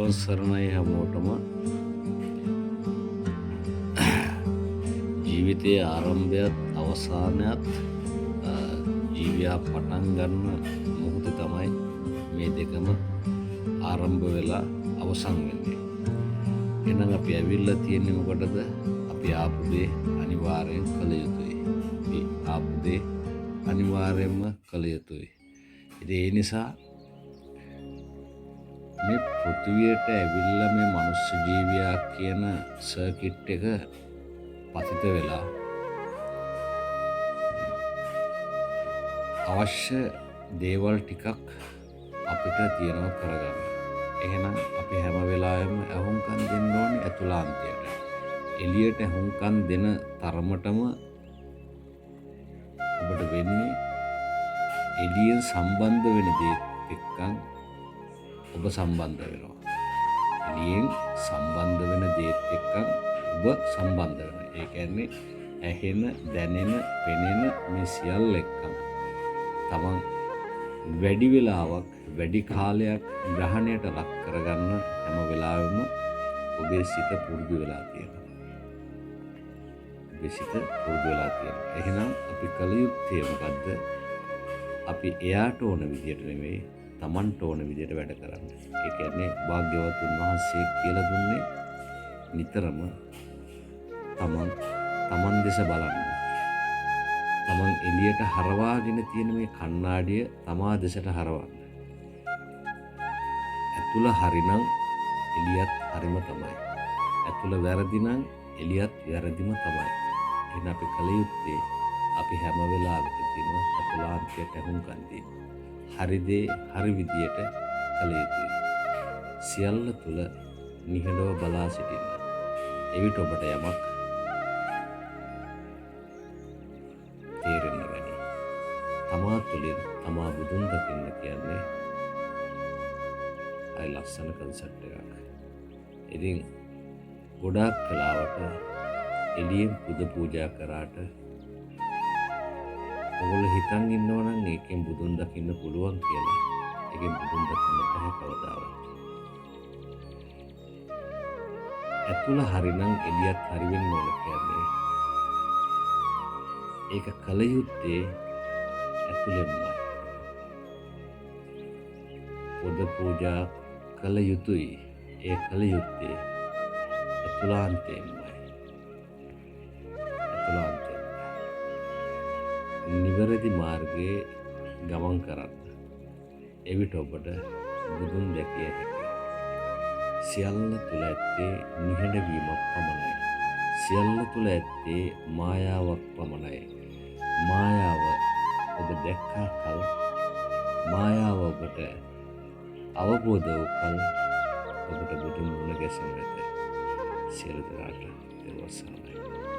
තෙරුවන් සරණයි හැමෝටම. ජීවිතයේ ආරම්භයත් අවසානයත් ජීවියා පටන් ගන්න මොහොත තමයි මේ දෙකම ආරම්භ වෙලා අවසන් වෙන්නේ. එහෙනම් අපි ඇවිල්ලා තියෙන්නේ මොකටද? අපි ආපු දේ අනිවාර්යෙන් කළ යුතුයි. අපි ආපු දේ අනිවාර්යෙන්ම කළ යුතුයි. ඉතින් ඒ නිසා මේ පෘථිවියට ඇවිල්ලා මේ මනුස්ස ජීවියා කියන සර්කිට් එක පතිත වෙලා අවශ්‍ය දේවල් ටිකක් අපිට තියෙනවා කරගන්න. එහෙනම් අපි හැම වෙලාවෙම අහුම්කම් දෙන්න ඕනේ ඇතුළාන්තයට. එළියට අහුම්කම් දෙන තරමටම ඔබට වෙන්නේ එළියෙන් සම්බන්ධ වෙන දේත් එක්කන් ඔබ සම්බන්ධ වෙනවා. එළියෙන් සම්බන්ධ වෙන දේත් එක්කන් ඔබ සම්බන්ධ වෙනවා. ඒ කියන්නේ ඇහෙන, දැනෙන, පෙනෙන මේ සියල්ල එක්කන් තමන් වැඩි වෙලාවක්, වැඩි කාලයක් ග්‍රහණයට ලක් කරගන්න හැම වෙලාවෙම ඔබේ සිත පුරුදු වෙලා තියෙනවා. ඔබේ සිත පුරුදු වෙලා තියෙනවා. එහෙනම් අපි කල යුත්තේ මොකද්ද? අපි එයාට ඕන විදියට නෙමෙයි, තමන්ට ඕන විදියට වැඩ කරන්න. ඒ කියන්නේ භාග්‍යවතුන් වහන්සේ කියලා දුන්නේ නිතරම තමන් දෙස බලන්න. තමන් එළියට හරවාගෙන තියෙන මේ කණ්ණාඩිය තමා දෙසට හරවන්න. ඇතුළ හරිනම් එළියත් හරිම තමයි. ඇතුළ වැරදි නම් එළියත් වැරදිම තමයි. එහෙනම් අපි කල යුත්තේ අපි හැම වෙලාවකදීම ඇතුළාන්තයට අහුම්කම් දෙන්න. හරි දේ හරි විදියට කළ යුතුයි. සියල්ල තුල නිහඬව බලා සිටින්න. එවිට ඔබට යමක් තේරෙන්න ගනී. තමා තුළින් තමා බුදුන් දකින්න කියන්නේ අය ලස්සන කන්සෙප්ට් එකක්. ඉතින් ගොඩාක් කලාවට එළියෙන් පුද පූජා කරාට ඔයගොල්ලෝ හිතන් ඉන්නවනම් ඒකෙන් බුදුන් දකින්න පුළුවන් කියලා. ඒකෙන් බුදුන් දකින්න බෑ කවදාවත්. ඇතුළ හරිනම් එළියත් හරි වෙන්න ඕන කියන්නේ. ඒක කල යුත්තේ ඇතුළෙන්මයි. පුද පූජා කල යුතුයි. ඒ කල යුත්තේ ඇතුළාන්තයෙන්මයි. නිවැරදි මාර්ගයේ ගමන් කරන්න. එවිට ඔබට බුදුන් දැකිය හැකියි. සියල්ල තුළ ඇත්තේ නිහඬවීමක් පමණයි. සියල්ල තුළ ඇත්තේ මායාවක් පමණයි. මායාව ඔබ දැක්කා කල, මායාව ඔබට අවබෝධ වූ කල ඔබට බුදුන් මුණ ගැසෙන්න ඇත. සියලු දෙනාට දවස් සාරයි.